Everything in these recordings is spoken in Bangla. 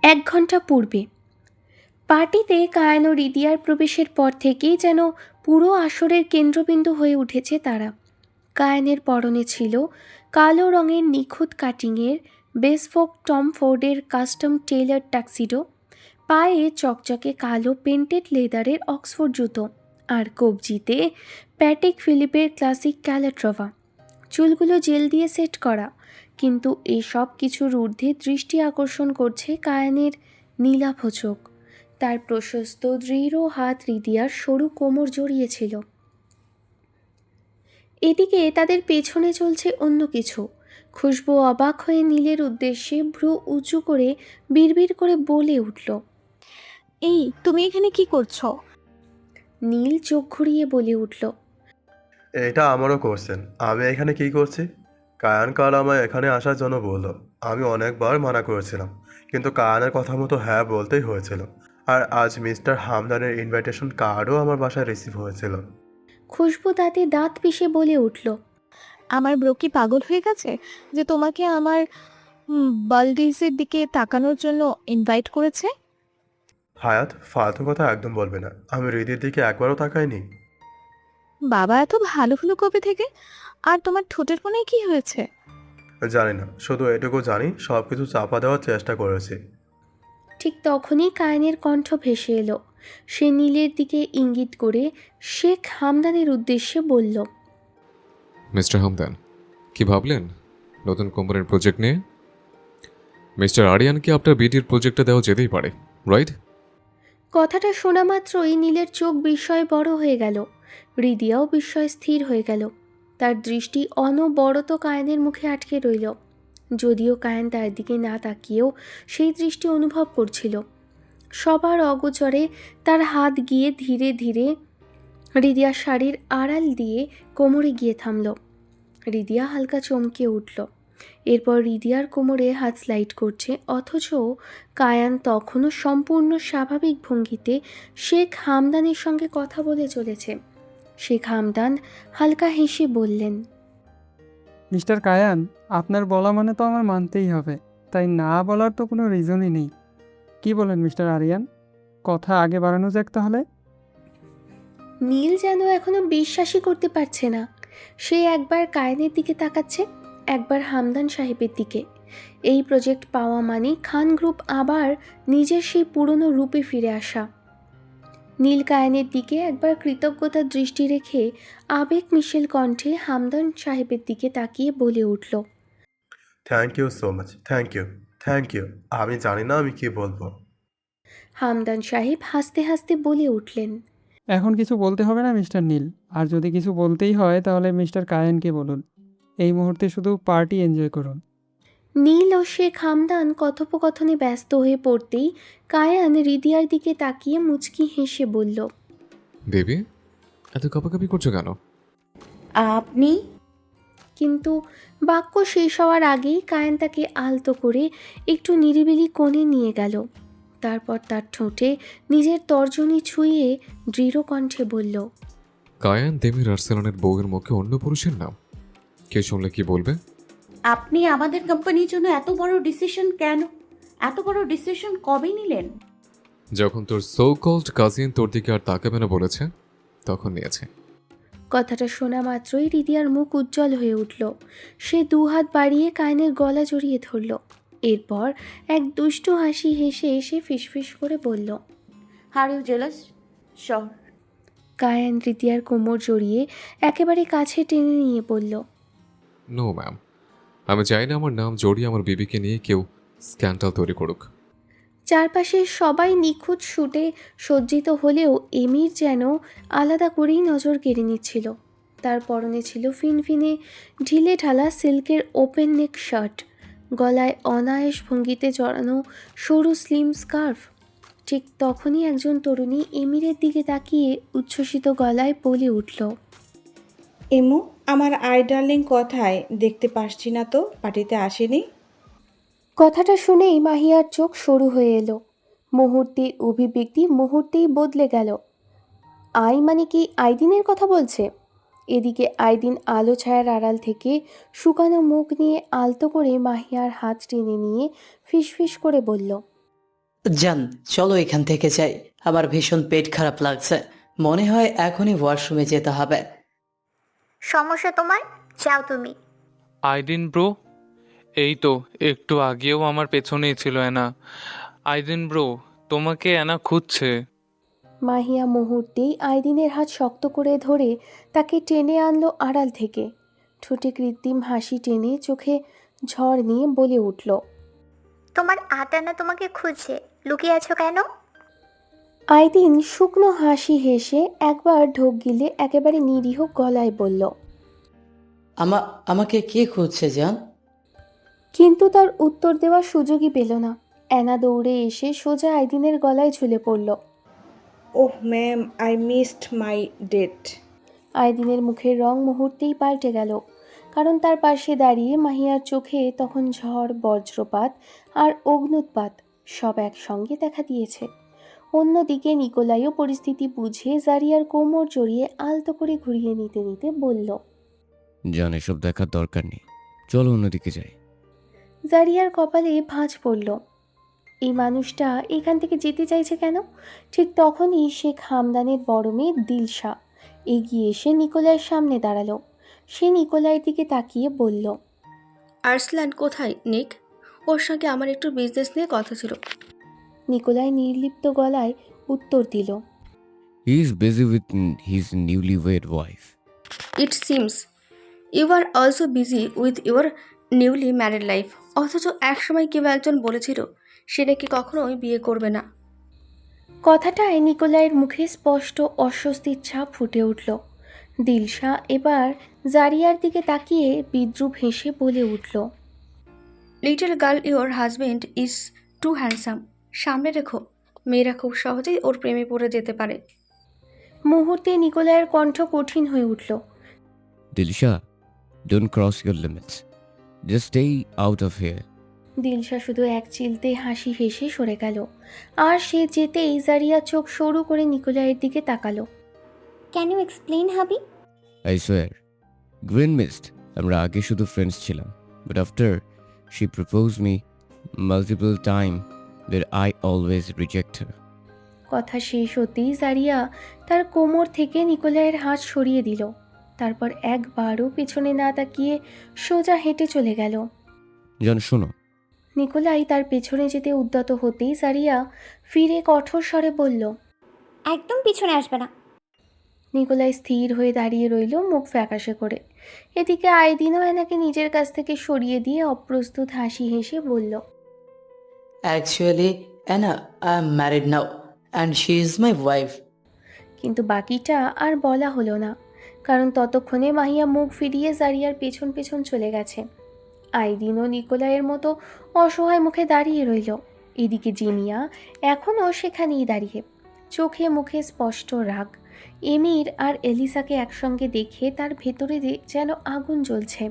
1 ঘন্টা পূর্বে পার্টিতে কায়ান ও রিদিয়ার প্রবেশের পর থেকেই যেন পুরো আসরের কেন্দ্রবিন্দু হয়ে উঠেছে তারা। কায়ানের পরনে ছিল কালো রঙের নিখুঁত কাটিংয়ের বেসফোক টম ফোর্ডের কাস্টম টেইলার টাক্সিডো, পায়ে চকচকে কালো পেন্টেড লেদারের অক্সফোর্ড জুতো, আর কবজিতে প্যাটেক ফিলিপের ক্লাসিক ক্যালাট্রভা। চুলগুলো জেল দিয়ে সেট করা, কিন্তু এই সব কিছুর ঊর্ধ্বে দৃষ্টি আকর্ষণ করছে কায়ানের নীলাভ চোখ। তার প্রশস্ত দৃঢ় হাত রিদিয়ার সরু কোমর জড়িয়েছিল। এদিকে তাদের পেছনে চলছে অন্য কিছু। খুশবু অবাক হয়ে নীলের উদ্দেশ্যে ভ্রু উঁচু করে বিড়বিড় করে বলে উঠল। এই, তুমি এখানে কি করছো? নীল চোখ ঘুরিয়ে বলে উঠল। এটা আমারও কোশ্চেন, আমি এখানে কি করছি? কায়ান কাল আমায় এখানে আসার জন্য বললো। আমি অনেকবার মানা করেছিলাম, কিন্তু কায়ানের কথা মতো হ্যাঁ বলতেই হয়েছিল। আর আজ মিস্টার হামদানের ইনভাইটেশন কার্ডও আমার বাসায় রিসিভ হয়েছিল। খুশবু দাঁতে দাঁত পিষে বলে উঠল। আমার ব্রো কি পাগল হয়ে গেছে যে তোমাকে আমার বালডিসের দিকে তাকানোর জন্য ইনভাইট করেছে? হায়াত, ফালতু কথা একদম বলবে না। আমি হৃদির দিকে একবারও তাকাইনি। বাবা এত ভালো হলো কবে থেকে? আর তোমার ঠোঁটের কোণায় কি হয়েছে? জানি না, শুধু এটুকু জানি সব কিছু চাপা দেওয়ার চেষ্টা করেছি। ঠিক তখনই কায়ানের কণ্ঠ ভেসে এলো। সে নীলের দিকে ইঙ্গিত করে শেখ হামদানের উদ্দেশ্যে বলল। মিস্টার হামদান, কি ভাবলেন নতুন কোম্পানির প্রজেক্ট নিয়ে? মিস্টার আরিয়ানকে আপনার বিটির প্রজেক্টটা দেওয়া যেতেই পারে, রাইট? কথাটা শোনা মাত্রই নীলের চোখ বিস্ময়ে বড় হয়ে গেল। হৃদিয়াও বিস্ময়ে স্থির হয়ে গেল। তার দৃষ্টি অনবরত কায়ানের মুখে আটকে রইল। যদিও কায়ান তার দিকে না তাকিয়েও সেই দৃষ্টি অনুভব করছিল। সবার অগোচরে তার হাত গিয়ে ধীরে ধীরে হৃদিয়ার শাড়ির আড়াল দিয়ে কোমরে গিয়ে থামল। হৃদিয়া হালকা চমকে উঠল। এরপর হৃদিয়ার কোমরে হাত স্লাইড করছে, অথচ কায়ান তখনও সম্পূর্ণ স্বাভাবিক ভঙ্গিতে শেখ হামদানের সঙ্গে কথা বলে চলেছে। শেখ হামদান হালকা হেসে বললেন। মিস্টার কায়ান, আপনার বলা মানে তো আমার মানতেই হবে, তাই না বলার তো কোনো রিজনই নেই। কি বলেন মিস্টার আরিয়ান? কথা আগে বাড়ানো যাক তাহলে। নীল যেন এখনো বিশ্বাসই করতে পারছে না। সে একবার কায়ানের দিকে তাকাচ্ছে, একবার হামদান সাহেবের দিকে। এই প্রজেক্ট পাওয়া মানে খান গ্রুপ আবার নিজের সেই পুরনো রূপে ফিরে আসা। নীল কায়ানের দিকে একবার কৃতজ্ঞতার দৃষ্টি রেখে আবেগ মিশেল কণ্ঠে হামদান সাহেবের দিকে তাকিয়ে বলে উঠল। Thank you so much, thank you, thank you. আমি জানি না আমি কি বলবো। হামদান সাহেব হাসতে হাসতে বলে উঠলেন। এখন কিছু বলতে হবে না মিস্টার নীল, আর যদি কিছু বলতেই হয় তাহলে মিস্টার কায়ানকে বলুন। এই মুহূর্তে শুধু পার্টি এনজয় করুন। নীল ও শেখ হামদান কথোপকথনে ব্যস্ত হয়ে পড়তেই কায়ান রিদিয়ার দিকে তাকিয়ে মুচকি হেসে বলল। বেবি, এত কাঁপাকাঁপি করছো কেন? আপনি? কিন্তু বাক্য শেষ হওয়ার আগেই কায়ান তাকে আলতো করে একটু নিরিবিলি কোণে নিয়ে গেল। তারপর তার ঠোঁটে নিজের তর্জনী ছুঁয়ে দৃঢ় কণ্ঠে বলল। কায়ান দেমির আর্সেলনের বউয়ের মুখে অন্য পুরুষের নাম? কে শুনলে কি বলবে? আপনি আমাদের কোম্পানির জন্য এত বড় ডিসিশন কেন? এত বড় ডিসিশন কবে নিলেন? যখন তোর সো কল্ড কাজিন তোর দিকে আর তাকাবে না বলেছে, তখন নিয়েছে। কথাটা শোনা মাত্রই রিদিয়ার মুখ উজ্জ্বল হয়ে উঠল। সে দুহাত বাড়িয়ে কায়নের গলা জড়িয়ে ধরল। এরপর এক দুষ্টু হাসি হেসে এসে ফিসফিস করে বলল। Are you jealous? শর। কায়ান রিদিয়ার কোমর জড়িয়ে একেবারে কাছে টেনে নিয়ে বলল। নো ম্যাম, আমি চাই না আমার নাম জড়িয়ে আমার বেবিকে নিয়ে কেউ স্ক্যান্ডাল তৈরি করুক। চারপাশে সবাই নিখুঁত শুটে সজ্জিত হলেও এমির যেন আলাদা করেই নজর কেড়ে নিচ্ছিল। তার পরনে ছিল ফিনফিনে ঢিলে ঢালা সিল্কের ওপেন নেক শার্ট, গলায় অনায়াস ভঙ্গিতে জড়ানো সরু স্লিম স্কার্ফ। ঠিক তখনই একজন তরুণী এমিরের দিকে তাকিয়ে উচ্ছ্বসিত গলায় বলে উঠল। এমু, আমার ডার্লিং কথায় দেখতে পারছি না তো, পার্টিতে আসেনি? কথাটা শুনেই মাহিয়ার চোখ সরু হয়ে এলো। মুহূর্তের অভিব্যক্তি মুহূর্তেই বদলে গেল। আই মানে কি আইদিনের কথা বলছে? এদিকে আইদিন আলো ছায়ার আড়াল থেকে শুকানো মুখ নিয়ে আলতো করে মাহিয়ার হাত টেনে নিয়ে ফিসফিস করে বলল। যান, চলো এখান থেকে যাই। আমার ভীষণ পেট খারাপ লাগছে, মনে হয় এখনই ওয়াশরুমে যেতে হবে। সমস্যা তোমার, যাও তুমি। আইরিন ব্রো, এই তো একটু আগেও আমার পেছনেই ছিল অ্যানা। আইরিন ব্রো, তোমাকে অ্যানা খুঁজছে। মাহিয়া মুহূর্তেই আইদিনের হাত শক্ত করে ধরে তাকে টেনে আনলো আড়াল থেকে। ঠোঁটে কৃত্রিম হাসি টেনে চোখে ঝড় নিয়ে বলে উঠল, তোমার আটানা তোমাকে খুঁজছে, লুকিয়ে আছো কেন? আইদিন শুকনো হাসি হেসে একবার ঢোক গিলে একেবারে নিরীহ গলায় বলল, আমাকে কে খুঁজছে জান? কিন্তু তার উত্তর দেওয়ার সুযোগই পেল না। অ্যানা দৌড়ে এসে সোজা আইদিনের গলায় ঝুলে পড়ল। Oh ma'am, I missed my date. আইদিনের মুখের রং মুহূর্তেই পাল্টে গেল, কারণ তার পাশে দাঁড়িয়ে মাহিয়ার চোখে তখন ঝড়, বজ্রপাত আর অগ্নুৎপাত সব একসঙ্গে দেখা দিয়েছে। অন্যদিকে নিকোলাইও পরিস্থিতি বুঝে জারিয়ার কোমর জড়িয়ে আলতো করে ঘুরিয়ে নিতে নিতে বলল, জান, এসব দেখার দরকার নেই, চলো অন্যদিকে যাই। জারিয়ার কপালে ভাঁজ পড়ল। এই মানুষটা এখান থেকে যেতে চাইছে কেন? ঠিক তখনই শেখ হামদানের বড় মেয়ে দিলশা এগিয়ে এসে নিকোলাইয়ের সামনে দাঁড়ালো। সে নিকোলাইয়ের দিকে তাকিয়ে বলল, আর্সলান কোথায় নিক? ওর সঙ্গে আমার একটু বিজনেস নিয়ে কথা ছিল। নিকোলাই নির্লিপ্ত গলায় উত্তর দিল, he is busy with his newly wed wife. It seems you are also busy with your newly married life. অথচ একসময় কেউ একজন বলেছিল সে নাকি কখনোই বিয়ে করবে না। কথাটায় নিকোলাইয়ের মুখে স্পষ্ট অস্বস্তির ছাপ ফুটে উঠল। দিলশা এবার জারিয়ার দিকে তাকিয়ে বিদ্রূপ হেসে বলে উঠল, little girl, your husband is too handsome. সামনে রেখো, মেয়েরা খুব সহজেই ওর প্রেমে পড়ে যেতে পারে। মুহূর্তে নিকোলাইয়ের কণ্ঠ কঠিন হয়ে উঠল। Dilsha, don't cross your limits, just stay out of here. Dilsha শুধু এক চিলতে হাসি হেসে সরে গেল, আর সে যেতেই জারিয়া চোখ সরু করে নিকোলাইয়ের দিকে তাকালো। Can you explain hubby? I swear, green mist, আমরা আগে শুধু ফ্রেন্ডস ছিলাম, but after she propose me multiple time, that I always reject her. কথা শেষ হতেই জারিয়া তার কোমর থেকে নিকোলাইয়ের হাত সরিয়ে দিল। তারপর একবারও পেছনে না তাকিয়ে সোজা হেঁটে চলে গেল। জান শোনো। নিকোলাই তার পেছনে যেতে উদ্যত হতেই জারিয়া ফিরে কঠোর স্বরে বলল, একদম পিছনে আসবে না। নিকোলাই স্থির হয়ে দাঁড়িয়ে রইল, মুখ ফ্যাকাশে করে। এদিকে আইদিনও এনাকে নিজের কাছ থেকে সরিয়ে দিয়ে অপ্রস্তুত হাসি হেসে বলল, actually Anna, I am married now and she is my wife. কিন্তু বাকিটা আর বলা হলো না, কারণ ততক্ষণে মাহিয়া মুখ ফিরিয়ে জারিয়ার পেছন পেছন চলে গেছে। আইদিনও নিকোলাইয়ের মতো অসহায় মুখে দাঁড়িয়ে রইল। এদিকে জিনিয়া এখনও সেখানেই দাঁড়িয়ে, চোখে মুখে স্পষ্ট রাগ। এমির আর এলিসাকে একসঙ্গে দেখে তার ভেতরে যেন আগুন জ্বলছে।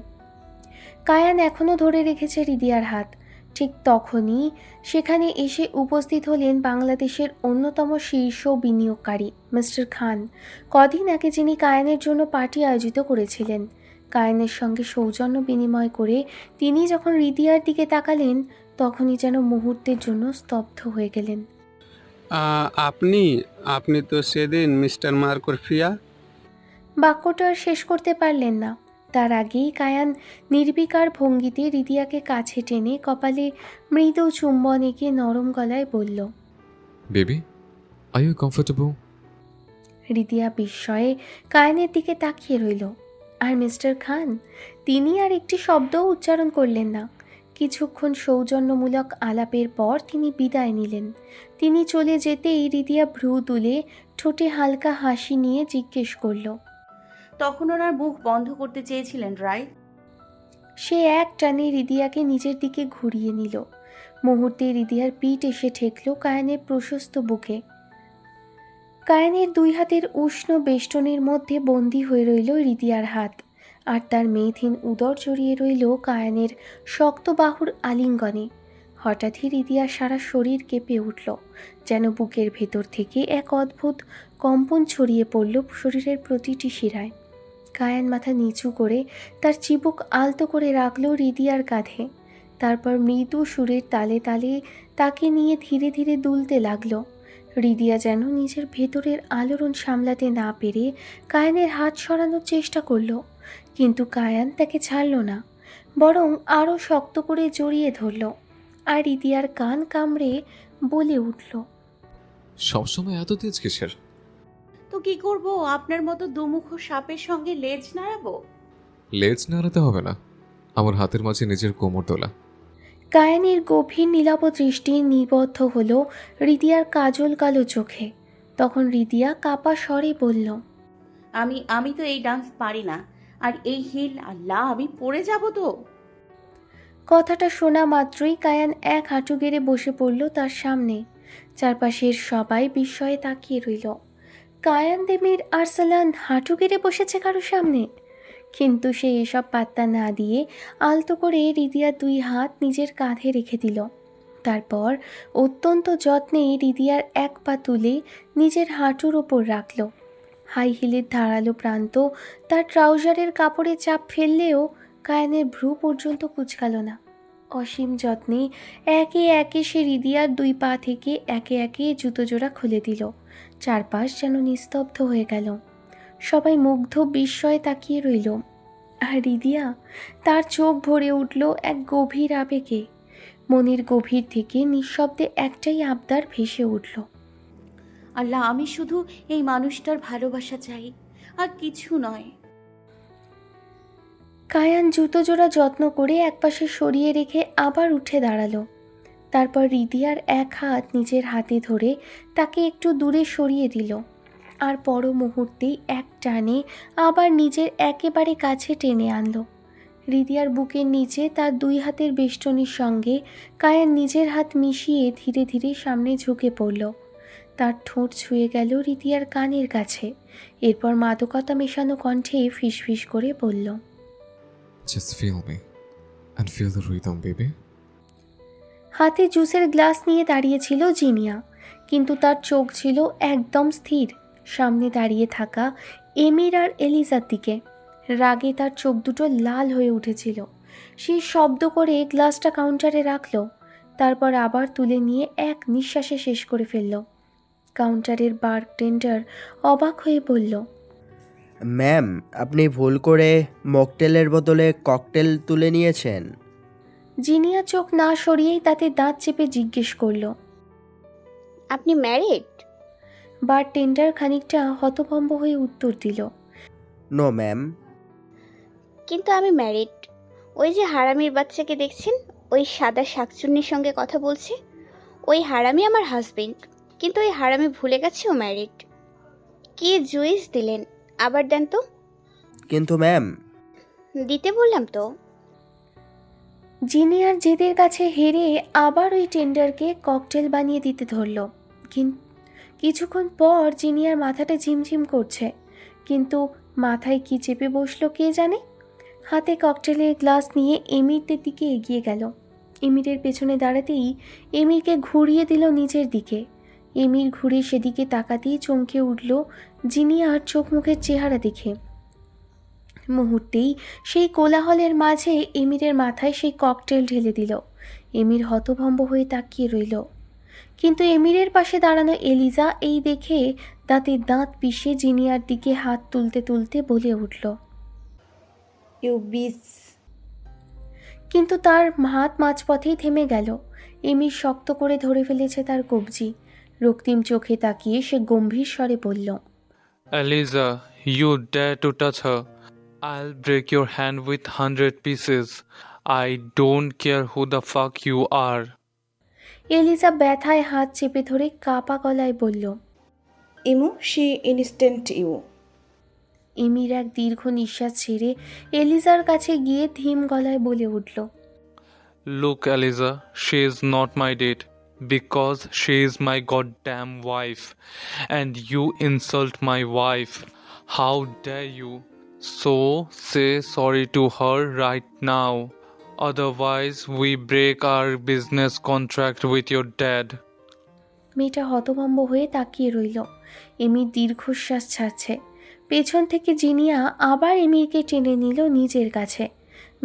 কায়ান এখনও ধরে রেখেছে রিদিয়ার হাত। ঠিক তখনই সেখানে এসে উপস্থিত হলেন বাংলাদেশের অন্যতম শীর্ষ বিনিয়োগকারী মিস্টার খান। কদিন আগে যিনি কায়ানের জন্য পার্টি আয়োজিত করেছিলেন। কায়ানের সঙ্গে সৌজন্য বিনিময় করে তিনি যখন রিদিয়ার দিকে তাকালেন, তখনই যেন মুহূর্তের জন্য স্তব্ধ হয়ে গেলেন। আপনি তো সেদিন মিস্টার মার্কোর ফ্রিয়া। বাক্যটা আর শেষ করতে পারলেন না। তার আগেই কায়ান নির্বিকার ভঙ্গিতে রিদিয়াকে কাছে টেনে কপালে মৃদু চুম্বন এঁকে নরম গলায় বলল, baby, are you comfortable? Ridiya বিস্ময়ে কায়ানের দিকে তাকিয়ে রইল। আর মিস্টার খান, তিনি আর একটি শব্দও উচ্চারণ করলেন না। কিছুক্ষণ সৌজন্যমূলক আলাপের পর তিনি বিদায় নিলেন। তিনি চলে যেতেই রিদিয়া ভ্রু তুলে ঠোঁটে হালকা হাসি নিয়ে জিজ্ঞেস করল, তখন ওনার মুখ বন্ধ করতে চেয়েছিলেন, রাইট? সে এক টানে রিদিয়াকে নিজের দিকে ঘুরিয়ে নিল। মুহূর্তে রিদিয়ার পিঠ এসে ঠেকল কায়ানের প্রশস্ত বুকে। কায়ানের দুই হাতের উষ্ণ বেষ্টনীর মধ্যে বন্দী হয়ে রইল রিদিয়ার হাত, আর তার মেয়েথিন উদর জড়িয়ে রইল কায়ানের শক্ত বাহুর আলিঙ্গনে। হঠাৎই রিদিয়ার সারা শরীর কেঁপে উঠল, যেন বুকের ভেতর থেকে এক অদ্ভুত কম্পন ছড়িয়ে পড়ল শরীরের প্রতিটি শিরায়। কায়ান মাথা নিচু করে তার চিবুক আলতো করে রাখল রিদিয়ার কাঁধে। তারপর মৃদু সুরের তালে তালে তাকে নিয়ে ধীরে ধীরে দুলতে লাগলো। রিদিয়া যেন নিজের ভেতরের আলোড়ন সামলাতে না পেরে কায়ানের হাত সরানোর চেষ্টা করলো, কিন্তু কায়ান তাকে ছাড়ল না, বরং আরও শক্ত করে জড়িয়ে ধরল। আর রিদিয়ার কান কামড়ে বলে উঠল, সবসময় এত তেজ কিসের? তো কি করব, আপনার মতো দুমুখ সাপের সঙ্গে লেজ নাড়াবো? লেজ নাড়াতে হবে না, আমার হাতের মাঝে নিজের কোমর তোলা। কায়ানের গভীর নীলাভ দৃষ্টি নিবদ্ধ হলো রিদিয়ার কাজল কালো চোখে। তখন রিদিয়া কাপা স্বরে বলল, আমি তো এই ডান্স পারি না, আর এই হিল, আল্লাহ আমি পড়ে যাব তো। কথাটা শোনা মাত্রই কায়ান এক হাঁটু গেড়ে বসে পড়ল তার সামনে। চারপাশের সবাই বিস্ময়ে তাকিয়ে রইল। কায়ান দেমির আরসালান হাঁটু গেড়ে বসেছে কারো সামনে, কিন্তু সে এসব পাত্তা না দিয়ে আলতো করে রিদিয়ার 2 হাত নিজের কাঁধে রেখে দিল। তারপর অত্যন্ত যত্নে রিদিয়ার এক পা তুলে নিজের হাঁটুর ওপর রাখল। হাই হিলের ধারালো প্রান্ত তার ট্রাউজারের কাপড়ে চাপ ফেললেও কায়ানের ভ্রু পর্যন্ত কুঁচকাল না। অসীম যত্নে একে একে সে রিদিয়ার 2 পা থেকে একে একে জুতো জোড়া খুলে দিল। চারপাশ যেন নিস্তব্ধ হয়ে গেল। সবাই মুগ্ধ বিস্ময়ে তাকিয়ে রইল। আর রিদিয়া, তার চোখ ভরে উঠল এক গভীর আবেগে। মনের গভীর থেকে নিঃশব্দে একটাই আবদার ভেসে উঠল, আল্লাহ আমি শুধু এই মানুষটার ভালোবাসা চাই, আর কিছু নয়। কায়ান জুতো জোড়া যত্ন করে একপাশে সরিয়ে রেখে আবার উঠে দাঁড়ালো। তারপর রিদিয়ার এক হাত নিজের হাতে ধরে তাকে একটু দূরে সরিয়ে দিল, আর পর মুহূর্তেই এক টানে আবার নিজের একেবারে কাছে টেনে আনলো। রিদিয়ার বুকের নিচে তার 2 হাতের বেষ্টনীর সঙ্গে কায়ান নিজের হাত মিশিয়ে ধীরে ধীরে সামনে ঝুঁকে পড়ল। তার ঠোঁট ছুঁয়ে গেল রিদিয়ার কানের কাছে। এরপর মাদকতা মেশানো কণ্ঠে ফিসফিস করে বলল, Just feel me and feel the rhythm, baby. হাতে জুসের গ্লাস নিয়ে দাঁড়িয়েছিল জিনিয়া, কিন্তু তার চোখ ছিল একদম স্থির সামনে দাঁড়িয়ে থাকা এমির আর এলিজার দিকে। রাগে তার চোখ দুটো লাল হয়ে উঠেছিল। সে শব্দ করে গ্লাসটা কাউন্টারে রাখল, তারপর আবার তুলে নিয়ে এক নিঃশ্বাসে শেষ করে ফেলল। কাউন্টারের বারটেন্ডার অবাক হয়ে বলল, ম্যাম, আপনি ভুল করে মকটেলের বদলে ককটেল তুলে নিয়েছেন। জিনিয়া চোখ না সরিয়েই তাতে দাঁত চেপে জিজ্ঞেস করল, আপনি ম্যারিড? বারটেন্ডার খানিকটা হতভম্ব হয়ে উত্তর দিল, নো ম্যাম। কিন্তু আমি ম্যারিড। ওই যে হারামির বাচ্চাকে দেখছেন, ওই সাদা শাকচুন্নির সঙ্গে কথা বলছে, ওই হারামি আমার হাজবেন্ড। কিন্তু ওই হারামি ভুলে গেছে ও ম্যারিড। কি জুইস দিলেন, আবার দেন তো। কিন্তু ম্যাম। দিতে বললাম তো। জিনিয়ার জেদের কাছে হেরে আবার ওই টেন্ডারকে ককটেল বানিয়ে দিতে ধরল। কিছুক্ষণ পর জিনিয়ার মাথাটা ঝিমঝিম করছে, কিন্তু মাথায় কি চেপে বসলো কে জানে। হাতে ককটেলের গ্লাস নিয়ে এমিরদের দিকে এগিয়ে গেল। এমিরের পেছনে দাঁড়াতেই এমিরকে ঘুরিয়ে দিল নিজের দিকে। এমির ঘুরে সেদিকে তাকাতেই চমকে উঠল জিনিয়ার চোখ মুখের চেহারা দেখে। মুহূর্তেই সেই কোলাহলের মাঝে এমিরের মাথায় সেই ককটেল ঢেলে দিল। এমির হতভম্ব হয়ে তাকিয়ে রইল, কিন্তু এমিরের পাশে দাঁড়ানো এলিজা এই দেখে দাঁতে দাঁত পিষে জিনিয়ার দিকে হাত তুলতে তুলতে বলে উঠল, ইউ বিচ। কিন্তু তার হাত মাঝপথেই থেমে গেল। এমির শক্ত করে ধরে ফেলেছে তার কবজি। রক্তিম চোখে তাকিয়ে সে গম্ভীর স্বরে বলল, Eliza, you dare to touch her, I'll break your hand with 100 pieces. I don't care who the fuck you are. Eliza ব্যথায় হাত চেপে ধরে কাপা গলায় বলল, ইমু, শি ইনস্ট্যান্ট ইউ। এমির এক দীর্ঘ নিঃশ্বাস ছেড়ে এলিজার কাছে গিয়ে ধীম গলায় বলে উঠল, Look, Eliza, she is not my date because she is my goddamn wife, and you insult my wife. How dare you? So say sorry to her right now. Otherwise, we break our business contract with your dad. মেয়েটা হতভম্ব হয়ে তাকিয়ে রইল। এমির দীর্ঘশ্বাস ছাড়ছে। পেছন থেকে জিনিয়া আবার এমিরকে টেনে নিল নিজের কাছে।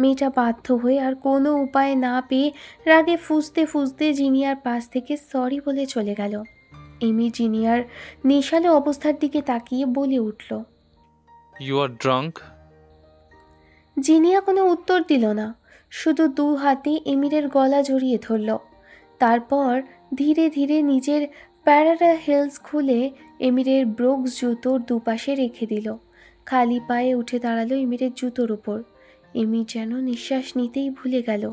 মেয়েটা বাধ্য হয়ে আর কোনো উপায় না পেয়ে রাগে ফুঁসতে ফুঁসতে জিনিয়ার পাশ থেকে সরি বলে চলে গেল। এমি জিনিয়ার নেশালো অবস্থার দিকে তাকিয়ে বলে উঠল। You are drunk? জিনিয়া কোনো উত্তর দিল না, শুধু দু হাতে এমিরের গলা জড়িয়ে ধরল। তারপর ধীরে ধীরে নিজের প্যারাডা হিলস খুলে এমিরের ব্রোক্স জুতোর দুপাশে রেখে দিল। খালি পায়ে উঠে দাঁড়ালো এমিরের জুতোর ওপর। এমি যেন নিঃশ্বাস নিতেই ভুলে গেল।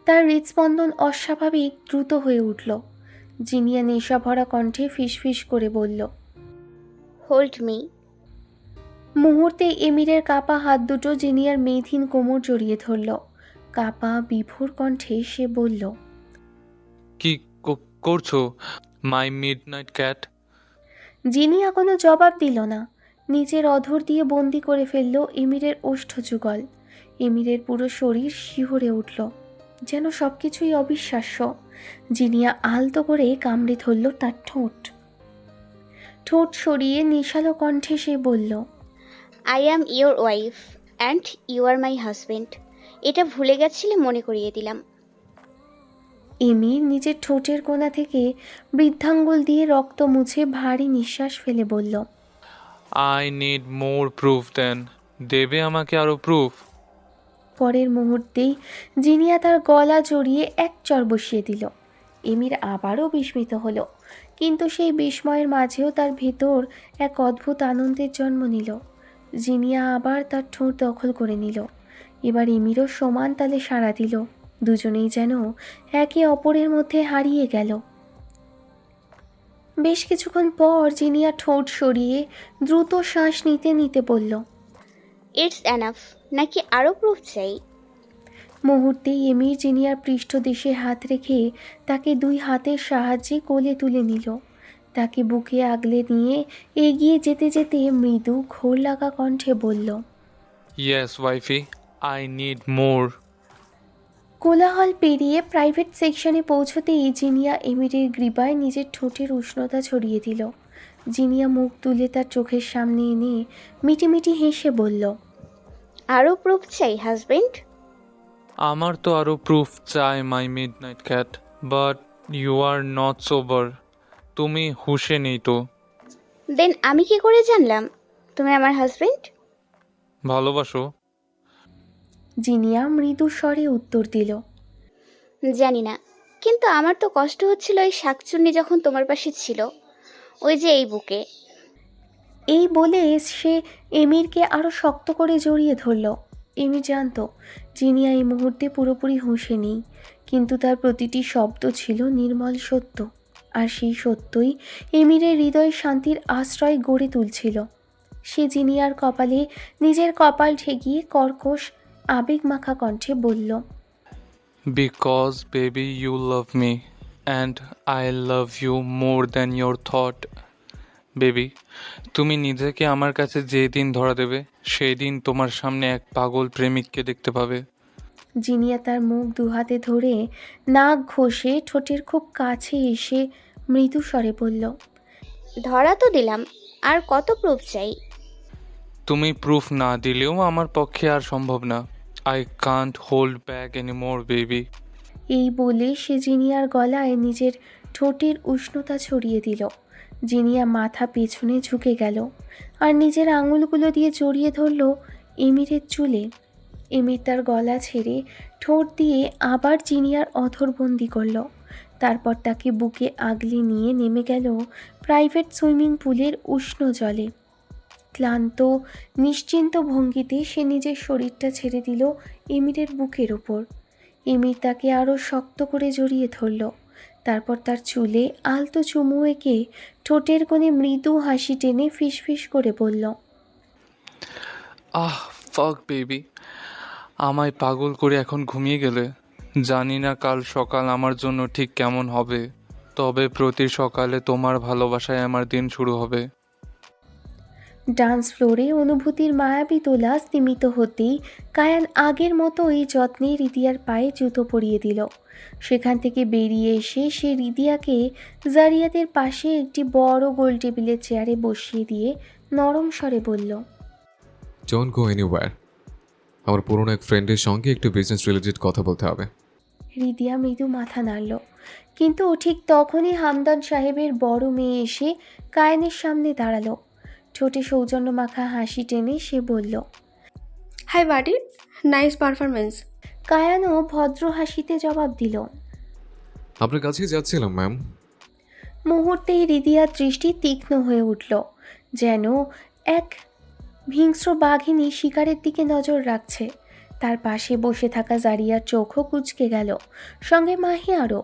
তার হৃদস্পন্দন অস্বাভাবিক দ্রুত হয়ে উঠল। জিনিয়া নেশা ভরা কণ্ঠে ফিসফিস করে বলল, হোল্ড মি। মুহূর্তে এমিরের কাপা হাত দুটো জিনিয়ার মেথিন কোমর জড়িয়ে ধরল। কাপা বিভোর কণ্ঠে সে বলল, কি করছো মাই মিডনাইট ক্যাট? জিনিয়া কোনো জবাব দিল না। নিজের অধর দিয়ে বন্দি করে ফেলল এমিরের ওষ্ঠ যুগল। এমিরের পুরো শরীর শিহরে উঠল, যেন সব কিছুই অবিশ্বাস্য। জিনিয়া আলতো করে কামড়ে ধরল তার ঠোঁট। ঠোঁট সরিয়ে নেশালো কণ্ঠে সে বলল, I am your wife and you are my husband. এটা ভুলে গেছিলে, মনে করিয়ে দিলাম। এমির নিজের ঠোঁটের কোণা থেকে বৃদ্ধাঙ্গুল দিয়ে রক্ত মুছে ভারী নিঃশ্বাস ফেলে বলল, আই নিড মোর প্রুফ দেন। দেবে আমাকে আরো প্রুফ? পরের মুহূর্তেই জিনিয়া তার গলা জড়িয়ে এক চর বসিয়ে দিল। এমির আবারও বিস্মিত হলো, কিন্তু সেই বিস্ময়ের মাঝেও তার ভেতর এক অদ্ভুত আনন্দের জন্ম নিল। জিনিয়া আবার তার ঠোঁট দখল করে নিল। এবার এমিরও সমান তালে সাড়া দিল। দুজনেই যেন একে অপরের মধ্যে হারিয়ে গেল। বেশ কিছুক্ষণ পর জিনিয়া ঠোঁট সরিয়ে দ্রুত শ্বাস নিতে নিতে বলল, ইটস এনাফ, নাকি আরও প্রুফ চাই? মুহূর্তেই এমির জিনিয়ার পৃষ্ঠদেশে হাত রেখে তাকে দুই হাতের সাহায্যে কোলে তুলে নিল। তাকে বুকে আগলে নিয়ে এগিয়ে যেতে যেতে মৃদু ঘোর লাগা কণ্ঠে বলল, ইয়েস ওয়াইফি, আই নিড মোর। কোলাহল পেরিয়ে প্রাইভেট সেকশনে পৌঁছতেই জিনিয়া এমিরের গ্রীবায় নিজের ঠোঁটের উষ্ণতা ছড়িয়ে দিল। জিনিয়া মুখ তুলে তার চোখের সামনে এনে মিটিমিটি হেসে বলল, আরও প্রুফ চাই হাজবেন্ড? আমার তো আরো প্রুফ চাই my midnight cat, but you are not sober. তুমি হুঁশে নেই তো। দেন আমি কি করে জানলাম তুমি আমার হাজবেন্ড? ভালোবাসো? জিনিয়া মৃদু স্বরে উত্তর দিল, জানি না, কিন্তু আমার তো কষ্ট হচ্ছিল ওই শাকচুন্নি যখন তোমার পাশে ছিল, ওই যে এই বুকে। এই বলে সে এমিরকে আরও শক্ত করে জড়িয়ে ধরল। এমির জানত জিনিয়া এই মুহূর্তে পুরোপুরি হুঁশে নেই, কিন্তু তার প্রতিটি শব্দ ছিল নির্মল সত্য। আর সেই সত্যই এমিরের হৃদয় শান্তির আশ্রয় গড়ে তুলছিল। সে জিনিয়ার কপালে নিজের কপাল ঠেকিয়ে কর্কশ আবেগমাখা কণ্ঠে বলল, because baby you love me and I love you more than your thought. Baby, তুমি নিজেকে আমার কাছে যে দিন ধরা দেবে, সেই দিন তোমার সামনে এক পাগল প্রেমিককে দেখতে পাবে। জিনিয়া তার মুখ দুহাতে ধরে নাক ঘষে ঠোঁটের খুব কাছে এসে মৃদু স্বরে বলল, ধরা তো দিলাম, আর কত প্রুফ চাই? তুমি প্রুফ না দিলেও আমার পক্ষে আর সম্ভব না। I can't hold back anymore baby. এই বলে সে জিনিয়ার গলায় নিজের ঠোঁটের উষ্ণতা ছড়িয়ে দিল। জিনিয়া মাথা পেছনে ঝুঁকে গেল আর নিজের আঙুলগুলো দিয়ে জড়িয়ে ধরল এমিরের চুলে। এমির তার গলা ছেড়ে ঠোঁট দিয়ে আবার জিনিয়ার অধরবন্দি করল। তারপর তাকে বুকে আগলে নিয়ে নেমে গেল প্রাইভেট সুইমিং পুলের উষ্ণ জলে। ক্লান্ত নিশ্চিন্ত ভঙ্গিতে সে নিজের শরীরটা ছেড়ে দিল এমিরের বুকের ওপর। এমির তাকে আরও শক্ত করে জড়িয়ে ধরল। তারপর তার চুলে আলতো চুমু এঁকে ঠোঁটের কোণে মৃদু হাসি টেনে ফিসফিস করে বলল, আহ ফাক বেবি, আমায় পাগল করে এখন ঘুমিয়ে গেলে। জানি না কাল সকাল আমার জন্য ঠিক কেমন হবে, তবে প্রতি সকালে তোমার ভালোবাসায় আমার দিন শুরু হবে। ডান্স ফ্লোরে অনুভূতির মায়াবী দোলা স্তিমিত হতেই কায়ান আগের মতোই যত্নে রিদিয়ার পায়ে জুতো পরিয়ে দিল। সেখান থেকে বেরিয়ে এসে সে রিদিয়াকে জারিয়াতের পাশে একটি বড় গোল টেবিলের চেয়ারে বসিয়ে দিয়ে নরম স্বরে বলল, ডোন্ট গো এনিওয়্যার। আমার পুরনো এক ফ্রেন্ডের সঙ্গে একটু বিজনেস রিলেটেড কথা বলতে হবে। রিদিয়া মৃদু মাথা নাড়ল, কিন্তু ঠিক তখনই হামদান সাহেবের বড় মেয়ে এসে কায়ানের সামনে দাঁড়ালো। ঠোঁটে সৌজন্য মাখা হাসি টেনে সে বলল, হাই বাডি, নাইস পারফরমেন্স। কায়ানও ভদ্র হাসিতে জবাব দিল। আপনার কাছেই যাচ্ছিলাম ম্যাম। মুহূর্তেই রিদিয়ার দৃষ্টি তীক্ষ্ণ হয়ে উঠল, যেন এক হিংস্র বাঘিনী শিকারের দিকে নজর রাখছে। তার পাশে বসে থাকা জারিয়ার চোখও কুঁচকে গেল, সঙ্গে মাহিয়ারও।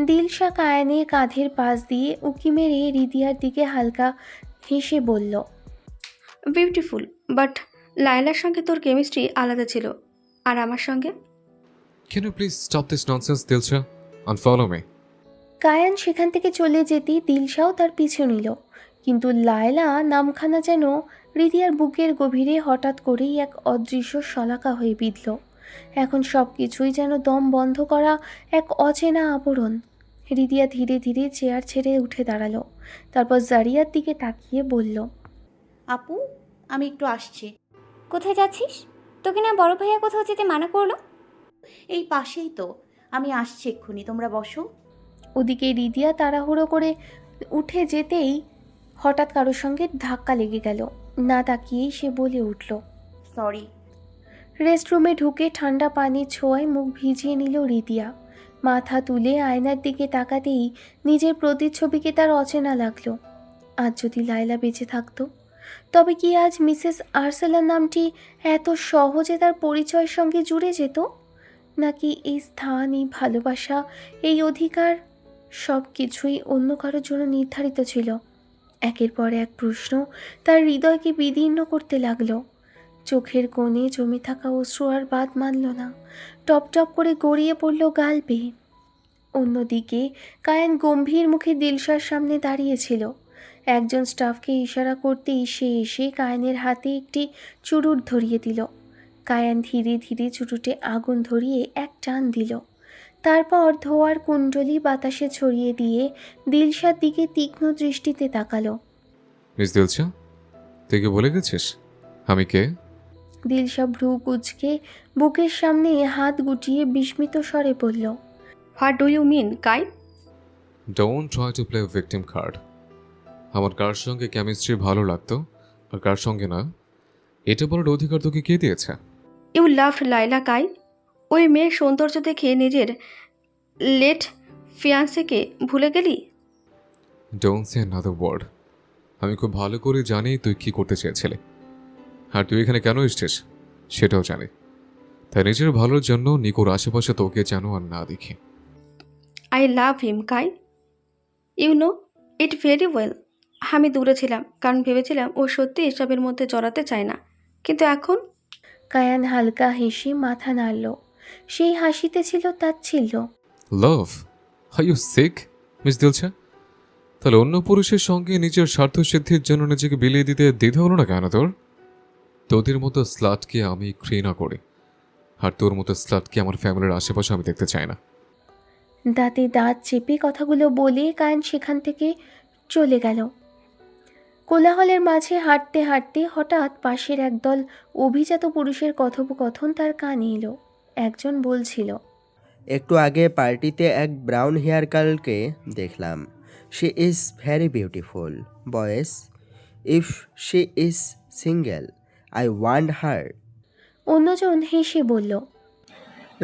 দিলশা কায়ানের কাঁধের পাশ দিয়ে উকি মেরে রিদিয়ার দিকে হালকা হেসে বলল, বিউটিফুল, বাট লায়লার সঙ্গে তোর কেমিস্ট্রি আলাদা ছিল, আর আমার সঙ্গে। Can you please stop this nonsense Dilsha and follow me? Kayan সেখান থেকে চলে যেতেই দিলশাও তার পিছু নিল, কিন্তু লায়লা নামখানা যেন রিদিয়ার বুকের গভীরে হঠাৎ করেই এক অদৃশ্য শলাকা হয়ে বিঁধল। এখন সব কিছুই যেন দম বন্ধ করা এক অচেনা আবরণ। রিদিয়া ধীরে ধীরে চেয়ার ছেড়ে উঠে দাঁড়ালো, তারপর জারিয়ার দিকে তাকিয়ে বলল, আপু, আমি একটু আসছি। কোথায় যাচ্ছিস? তোকে না বড় ভাইয়া কোথাও যেতে মানা করলো? এই পাশেই তো, আমি আসছি এক্ষুনি, তোমরা বসো। ওদিকে রিদিয়া তাড়াহুড়ো করে উঠে যেতেই হঠাৎ কারোর সঙ্গে ধাক্কা লেগে গেল। না তাকিয়েই সে বলে উঠল, সরি। রেস্টরুমে ঢুকে ঠান্ডা পানির ছোঁয়ায় মুখ ভিজিয়ে নিল রিদিয়া। মাথা তুলে আয়নার দিকে তাকাতেই নিজের প্রতিচ্ছবিকে তার অচেনা লাগলো। আজ যদি লায়লা বেঁচে থাকতো, তবে কি আজ মিসেস আর্সেলার নামটি এত সহজে তার পরিচয়ের সঙ্গে জুড়ে যেত? নাকি এই স্থান, এই ভালোবাসা, এই অধিকার সব কিছুই অন্য কারোর জন্য নির্ধারিত ছিল? একের পর এক প্রশ্ন তার হৃদয়কে বিদীর্ণ করতে লাগলো। চোখের কোণে জমে থাকা অশ্রু আর বাদ মানল না, টপ টপ করে গড়িয়ে পড়ল গাল বেয়ে। অন্যদিকে কায়ান গম্ভীর মুখে দিলশার সামনে দাঁড়িয়েছিল। একজন স্টাফকে ইশারা করতেই সে এসে কায়ানের হাতে একটি চুরুট ধরিয়ে দিল। কায়ান ধীরে ধীরে চুরুটে আগুন ধরিয়ে এক টান দিল, তারপর ধোয়ার কুণ্ডলি বাতাসে ছড়িয়ে দিয়ে দিলশার দিকে তীক্ষ্ণ দৃষ্টিতে তাকালো। মিস দিলশা, তুই কি বলে গেছিস আমি কে? দিলশা ভ্রু কুঁচকে বুকের সামনে হাত গুটিয়ে বিস্মিত স্বরে বলল, what do you mean Kai? Don't try to play victim card. আমার কার সঙ্গে কেমিস্ট্রি ভালো লাগতো আর কার সঙ্গে না, এটা বলার অধিকার তোকে কে দিয়েছে? You loved Laila Kai? ওই মেয়ের সৌন্দর্য দেখে নিজের লেট ফিয়ান্সেকে ভুলে গেলি? Don't say another word. আমি খুব ভালো করে জানি তুই কি করতে চেয়েছিলি, আর তুই এখানে কেন এসছিস সেটাও জানি। তাই নিজের ভালোর জন্য নিকোর আশেপাশে তোকে যেন আর না দেখি। I love him Kai, you know it very well. আমি দূরে ছিলাম কারণ ভেবেছিলাম ও সত্যি এসবের মধ্যে জড়াতে চায় না, কিন্তু এখন। কায়ান হালকা হেসে মাথা নাড়ল, সেই হাসিতে ছিল তাচ্ছিল্য। Love? Are you sick miss Dilsha? তাহলে অন্য পুরুষের সঙ্গে নিজের স্বার্থ সিদ্ধির জন্য নিজেকে বিলিয়ে দিতে দ্বিধা হলো না কেন তোর? তোদের মতো স্লাটকে আমি ঘৃণা করি, আর তোর মতো স্লাটকে আমার ফ্যামিলির আশেপাশে আমি দেখতে চাই না। দাঁতে দাঁত চেপে কথাগুলো বলে কায়ান সেখান থেকে চলে গেল। কোলাহলের মাঝে হাঁটতে হাঁটতে হঠাৎ পাশের একদল অভিজাত পুরুষের কথোপকথন তার কানে এলো। একজন বলছিল, একটু আগে পার্টিতে এক ব্রাউন হেয়ার গার্লকে দেখলাম। শি ইজ ভেরি বিউটিফুল বয়েস। If she is single I want হার। অন্যজন হেসে বলল,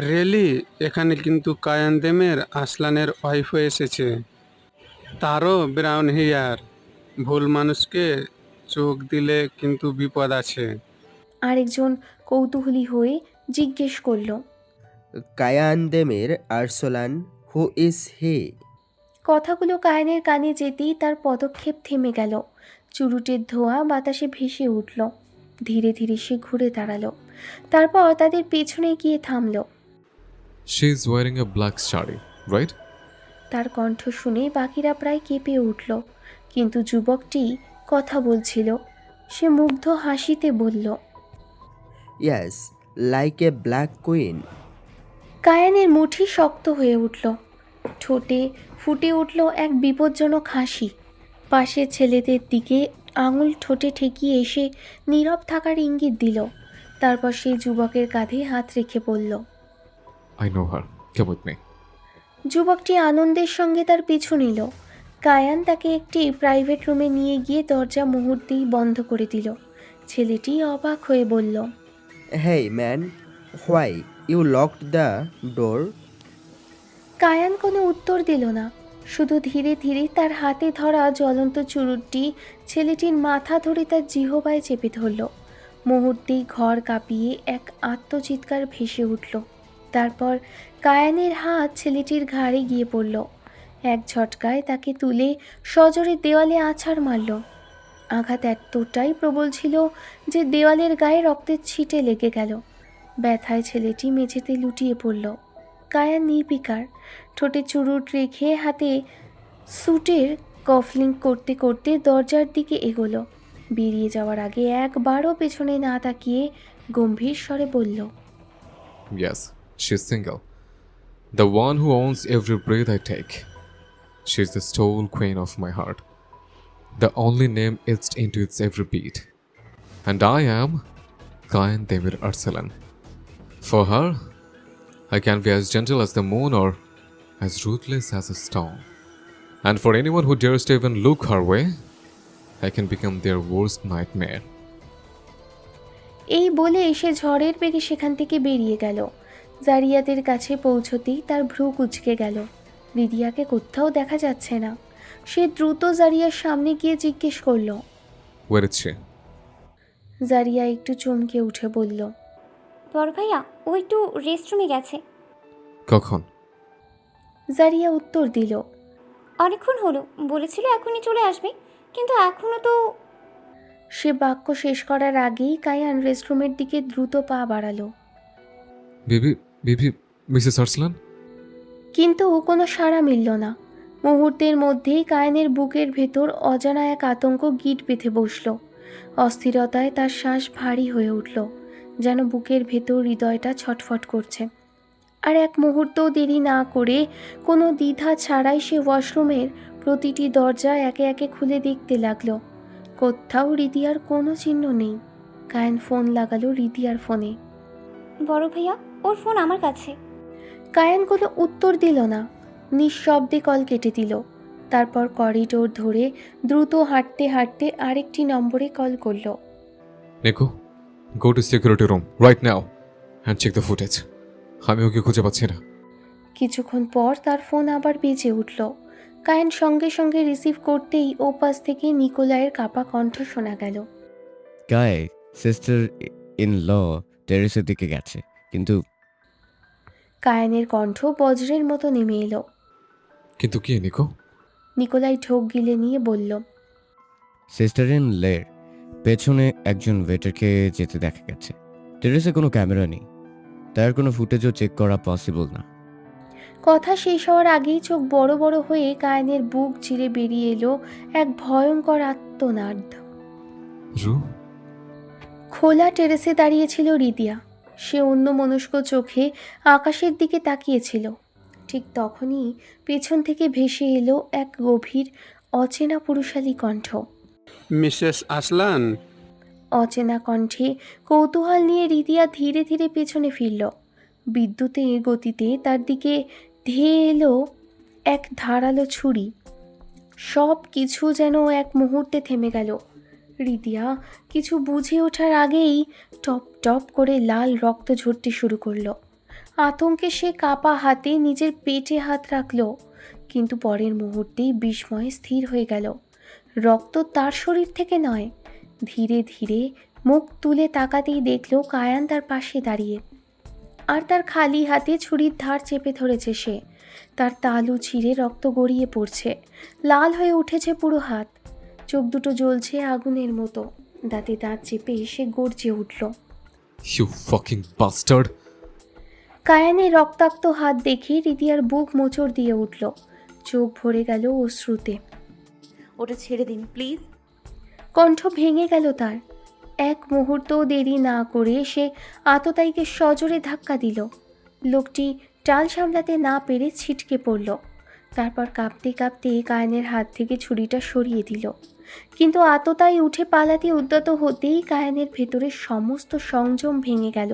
রেলি, এখানে কিন্তু কায়ানদেমের আসলানের ওয়াইফও এসেছে, তারও ব্রাউন হেয়ার। ভুল মানুষকে চোখ দিলে কিন্তু বিপদ আছে। আরেকজন কৌতূহলী হয়ে জিজ্ঞেস করল, কায়ানদেমের আর্সলান, হু ইজ হি? কথাগুলো কায়ানের কানে যেতেই তার পদক্ষেপ থেমে গেল। চুরুটের ধোঁয়া বাতাসে ভেসে উঠল। ধীরে ধীরে সে ঘুরে দাঁড়ালো, তারপর তাদের পেছনে গিয়ে থামল। She is wearing a black sari, right? তার কণ্ঠ শুনে বাকিরা প্রায় কেঁপে উঠল, কিন্তু যুবকটি কথা বলছিল। সে মুগ্ধ হাসিতে বলল, ইয়াস, লাইক এ ব্ল্যাক কুইন। কায়ানের মুঠি শক্ত হয়ে উঠল, ঠোঁটে ফুটে উঠল এক বিপজ্জনক হাসি। পাশের ছেলেদের দিকে আঙুল ঠোঁটে ঠেকিয়ে এসে নীরব থাকার ইঙ্গিত দিল। তারপর সেই যুবকের কাঁধে হাত রেখে বলল, I know her. Come with me. যুবকটি আনন্দের সঙ্গে তার পিছু নিল। কায়ান তাকে একটি প্রাইভেট রুমে নিয়ে গিয়ে দরজা মুহূর্তেই বন্ধ করে দিল। ছেলেটি অবাক হয়ে বলল, hey man, why you locked the door? Kayan কোনো উত্তর দিল না, শুধু ধীরে ধীরে তার হাতে ধরা জ্বলন্ত চুরুটটি ছেলেটির মাথা ধরে তার জিহবায় চেপে ধরল। মুহূর্তেই ঘর কাঁপিয়ে এক আত্মচিৎকার ভেসে উঠল। তারপর কায়ানের হাত ছেলেটির ঘাড়ে গিয়ে পড়ল। এক ঝটকায় তাকে তুলে সজোরে দেওয়ালে আছাড় মারল। আঘাত এতটাই প্রবল ছিল যে দেওয়ালের গায়ে রক্তের ছিটে লেগে গেল। ব্যথায় ছেলেটি মেঝেতে লুটিয়ে পড়ল। কায়ান নির্বিকার, ঠোঁটে চুরুট রেখে হাতে স্যুটের কফলিং করতে করতে দরজার দিকে এগোলো। বেরিয়ে যাওয়ার আগে একবারও পেছনে না তাকিয়ে গম্ভীর স্বরে বলল, Yes, she's single. The one who owns every breath I take. She's the sole queen of my heart. The only name etched into its every beat. And I am Kayan Demir Arsalan. For her, I can be as gentle as the moon or as ruthless as a storm. And for anyone who dares to even look her way, I can become their worst nightmare. এই বলে এসে ঝড়ের বেগে সেখান থেকে বেরিয়ে গেল। জারিয়াতের কাছে পৌঁছতেই তার ভ্রু কুঁচকে গেল। রিদিয়াকে কোথাও দেখা যাচ্ছে না। সে দ্রুত জারিয়ার সামনে গিয়ে জিজ্ঞেস করল। Where is she? জারিয়া একটু চমকে উঠে বলল, বড় ভাইয়া ও একটু রেস্টরুমে গেছে। কখন? জারিয়া উত্তর দিল, অনেকক্ষণ হলো, বলেছিল এখনই চলে আসবে, কিন্তু এখনও তো। সে বাক্য শেষ করার আগেই কায়ান রেস্টরুমের দিকে দ্রুত পা বাড়ালো। বিবি, মিসেস আরসলান? কিন্তু কোনো সাড়া মিলল না। মুহূর্তের মধ্যেই কায়ানের বুকের ভেতর অজানা এক আতঙ্ক গিঁট বেঁধে বসল। অস্থিরতায় তার শ্বাস ভারী হয়ে উঠল, যেন বুকের ভেতর হৃদয়টা ছটফট করছে। আর এক মুহূর্তও দেরি না করে, কোনো দ্বিধা ছাড়াই সে ওয়াশরুমের প্রতিটি দরজা একে একে খুলে দেখতে লাগলো। কোথাও রিদিয়ার কোনো চিহ্ন নেই। কায়ান ফোন লাগালো রিদিয়ার ফোনে। বড় ভাইয়া, ওর ফোন আমার কাছে। কায়ান কোনো উত্তর দিল না, নিঃশব্দে কল কেটে দিল। তারপর করিডোর ধরে দ্রুত হাঁটতে হাঁটতে আরেকটি নম্বরে কল করলো। Nico, go to security room right now and check the footage. আমি ওকে খুঁজে পাচ্ছি না। কিছুক্ষণ পর তার ফোন আবার বেজে উঠল। কায়ান সঙ্গে সঙ্গে রিসিভ করতেই ওপাশ থেকে নিকোলাইয়ের কাপা কণ্ঠ শোনা গেল। গায়ে সিস্টার ইন ল টেরেসের দিকে গেছে, কিন্তু কায়ানের কণ্ঠ বজ্রের মতো নেমে এলো। কিন্তু কি নিকো? নিকোলাই ঢোক গিলে নিয়ে বলল, সিস্টার ইন লের পেছনে একজন ওয়েটারকে যেতে দেখা গেছে। টেরেসে কোনো ক্যামেরা নেই, তার কোনো ফুটেজও চেক করা পসিবল না। কথা শেষ হওয়ার আগেই চোখ বড় বড় হয়ে কায়ানের বুক চিরে বেরিয়ে এলো এক ভয়ঙ্কর আত্মনাদ। খোলা টেরেসে দাঁড়িয়েছিল রিদিয়া। সে অন্যমনস্ক চোখে আকাশের দিকে তাকিয়েছিল। ঠিক তখনই পেছন থেকে ভেসে এলো এক গভীর অচেনা পুরুষালী কণ্ঠ। মিসেস আসলান? অচেনা কণ্ঠে কৌতূহল নিয়ে রিদিয়া ধীরে ধীরে পেছনে ফিরল। বিদ্যুতের গতিতে তার দিকে ধেয়ে এলো এক ধারালো ছুরি। সব কিছু যেন এক মুহূর্তে থেমে গেল। রিদিয়া কিছু বুঝে ওঠার আগেই টপ টপ করে লাল রক্ত ঝরতে শুরু করলো। আতঙ্কে সে কাপা হাতে নিজের পেটে হাত রাখল, কিন্তু পরের মুহূর্তেই বিস্ময়ে স্থির হয়ে গেল। রক্ত তার শরীর থেকে নয়। ধীরে ধীরে মুখ তুলে তাকাতেই দেখল কায়ান তার পাশে দাঁড়িয়ে, আর তার খালি হাতে ছুরির ধার চেপে ধরেছে সে। তার তালু ছিঁড়ে রক্ত গড়িয়ে পড়ছে, লাল হয়ে উঠেছে পুরো হাত। চোখ দুটো জ্বলছে আগুনের মতো। দাঁতে দাঁত চেপে সে গর্জে উঠল। You fucking bastard! কায়ানের রক্তাক্ত হাত দেখে রিদিয়ার বুক মোচড় দিয়ে উঠল। চোখ ভরে গেল অশ্রুতে। ওটা ছেড়ে দিন প্লিজ। কণ্ঠ ভেঙে গেল তার। এক মুহূর্তও দেরি না করে সে আততায়ীকে সজোরে ধাক্কা দিল। লোকটি টাল সামলাতে না পেরে ছিটকে পড়ল। তারপর কাঁপতে কাঁপতে কায়ানের হাত থেকে ছুরিটা সরিয়ে দিল। কিন্তু আততায়ী উঠে পালাতে উদ্যত হতেই কায়ানের ভেতরের সমস্ত সংযম ভেঙে গেল।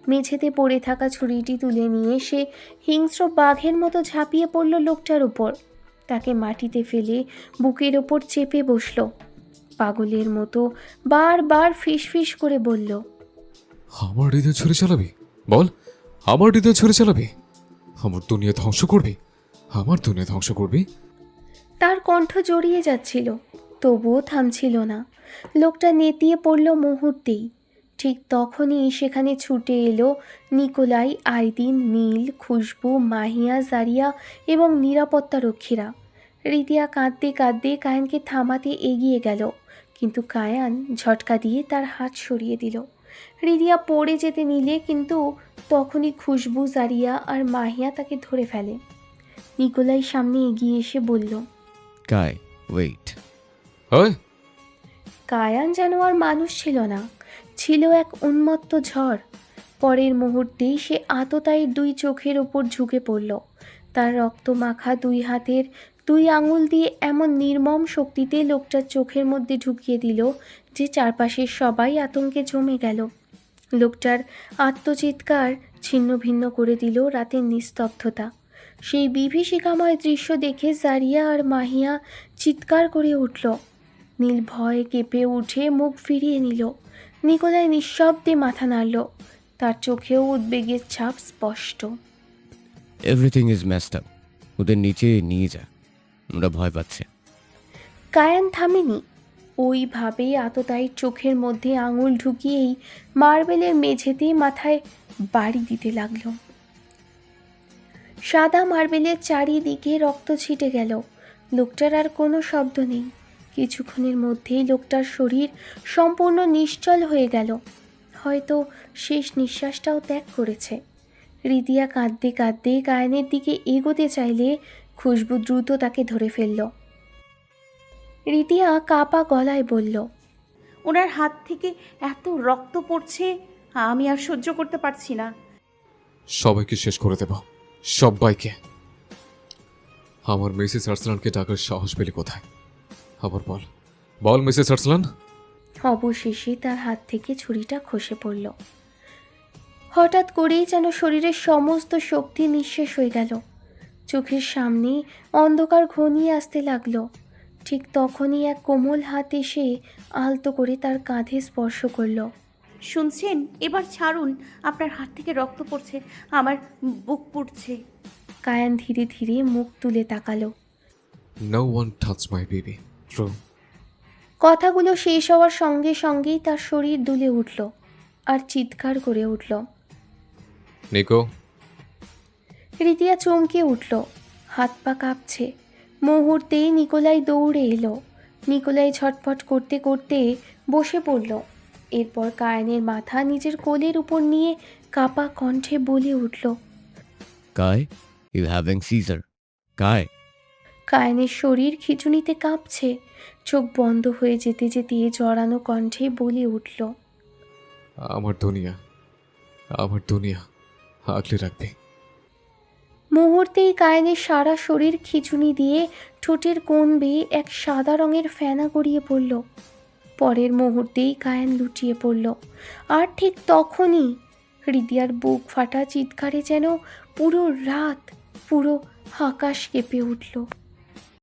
মেঝেতে পড়ে থাকা ছুরিটি তুলে নিয়ে সে হিংস্র বাঘের মতো ঝাঁপিয়ে পড়ল লোকটার উপর। তাকে মাটিতে ফেলে বুকের ওপর চেপে বসল। পাগলের মতো বারবার ফিসফিস করে বলল, আমার হৃদয় ছুরি চালাবি? বল, আমার হৃদয় ছুরি চালাবি? আমার দুনিয়া ধ্বংস করবি? আমার দুনিয়া ধ্বংস করবি? তার কণ্ঠ জড়িয়ে যাচ্ছিল, তবুও থামছিল না। লোকটা নেতিয়ে পড়ল মুহূর্তেই। ঠিক তখনই সেখানে ছুটে এলো নিকোলাই, আইদিন, নীল, খুশবু, মাহিয়া, জারিয়া এবং নিরাপত্তারক্ষীরা। রিদিয়া কাঁদতে কাঁদতে কায়ানকে থামাতে এগিয়ে গেল, কিন্তু কায়ান ঝটকা দিয়ে তার হাত সরিয়ে দিল। রিদিয়া পড়ে যেতে নিলে, কিন্তু তখনই খুশবু, জারিয়া আর মাহিয়া তাকে ধরে ফেলে। নিকোলাই সামনে এগিয়ে এসে বলল, Kai, wait. ওই কায়ান যেন আর মানুষ ছিল না, ছিল এক উন্মত্ত ঝড়। পরের মুহূর্তেই সে আততায়ীর দুই চোখের ওপর ঝুঁকে পড়ল। তার রক্তমাখা দুই হাতের দুই আঙুল দিয়ে এমন নির্মম শক্তিতে লোকটার চোখের মধ্যে ঢুকিয়ে দিল যে চারপাশের সবাই আতঙ্কে জমে গেল। লোকটার আত্মচিৎকার ছিন্ন ভিন্ন করে দিল রাতের নিস্তব্ধতা। সেই বিভীষিকাময় দৃশ্য দেখে জারিয়া আর মাহিয়া চিৎকার করে উঠল। নীল ভয়ে কেঁপে উঠে মুখ ফিরিয়ে নিল। নিকোলাই নিঃশব্দে মাথা নাড়ল, তার চোখেও উদ্বেগের ছাপ স্পষ্ট। Everything is messed up. ওদের নিচে নিয়ে যা, আমরা ভয় পাচ্ছে। কায়ান থামেনি। ওইভাবেই আততায়ীর চোখের মধ্যে আঙুল ঢুকিয়েই মার্বেলের মেঝেতে মাথায় বাড়ি দিতে লাগলো। সাদা মার্বেলের চারিদিকে রক্ত ছিটে গেল। লোকটার আর কোনো শব্দ নেই। কিছুক্ষণের মধ্যেই লোকটার শরীর সম্পূর্ণ নিশ্চল হয়ে গেল, হয়তো শেষ নিঃশ্বাসটাও ত্যাগ করেছে। রিদিয়া কাঁদতে কাঁদতে কায়ানের দিকে এগোতে চাইলে খুশবু দ্রুত তাকে ধরে ফেলল। রিদিয়া কাপা গলায় বলল, ওনার হাত থেকে এত রক্ত পড়ছে, আমি আর সহ্য করতে পারছি না। সবাইকে শেষ করে দেব, সবাইকে। আমার মিসেস আর্সলানকে ডাকার সাহস পেলি কোথায়? আবার বল, বল মিসেস আর্সলান। অবশেষে তার হাত থেকে ছুরিটা খসে পড়ল। হঠাৎ করেই যেন শরীরের সমস্ত শক্তি নিঃশেষ হয়ে গেল। চোখের সামনে অন্ধকার ঘনিয়ে আসতে লাগলো। ঠিক তখনই এক কোমল হাত এসে আলতো করে তার কাঁধে স্পর্শ করল। শুনছেন? এবার ছাড়ুন, আপনার হাত থেকে রক্ত পড়ছে, আমার বুক পুড়ছে। কায়ান ধীরে ধীরে মুখ তুলে তাকালো। No one touch my baby. True. কথাগুলো শেষ হওয়ার সঙ্গে সঙ্গেই তার শরীর দুলে উঠল আর চিৎকার করে উঠল। নিকো। রিদিয়া চমকে উঠল, হাত পা কাঁপছে। মুহূর্তেই নিকোলাই দৌড়ে এলো। নিকোলাই ছটফট করতে করতে বসে পড়ল। এরপর কায়ানের মাথা নিজের কোলের উপর নিয়ে কাপা কণ্ঠে বলে উঠল, Kai, you having Caesar? Kai. কায়ানের শরীর খিঁচুনিতে কাঁপছে। চোখ বন্ধ হয়ে যেতে যেতে জড়ানো কণ্ঠে বলে উঠল, আমার দুনিয়া আগলে রাখবে। মুহূর্তেই কায়ানের সারা শরীর খিঁচুনি দিয়ে ঠোঁটের কোণ বেয়ে এক সাদা রঙের ফেনা গড়িয়ে পড়ল। পরের মুহূর্তেই কায়ান লুটিয়ে পড়ল। আর ঠিক তখনই হৃদিয়ার বুক ফাটা চিৎকারে যেন পুরো রাত, পুরো আকাশ কেঁপে উঠল।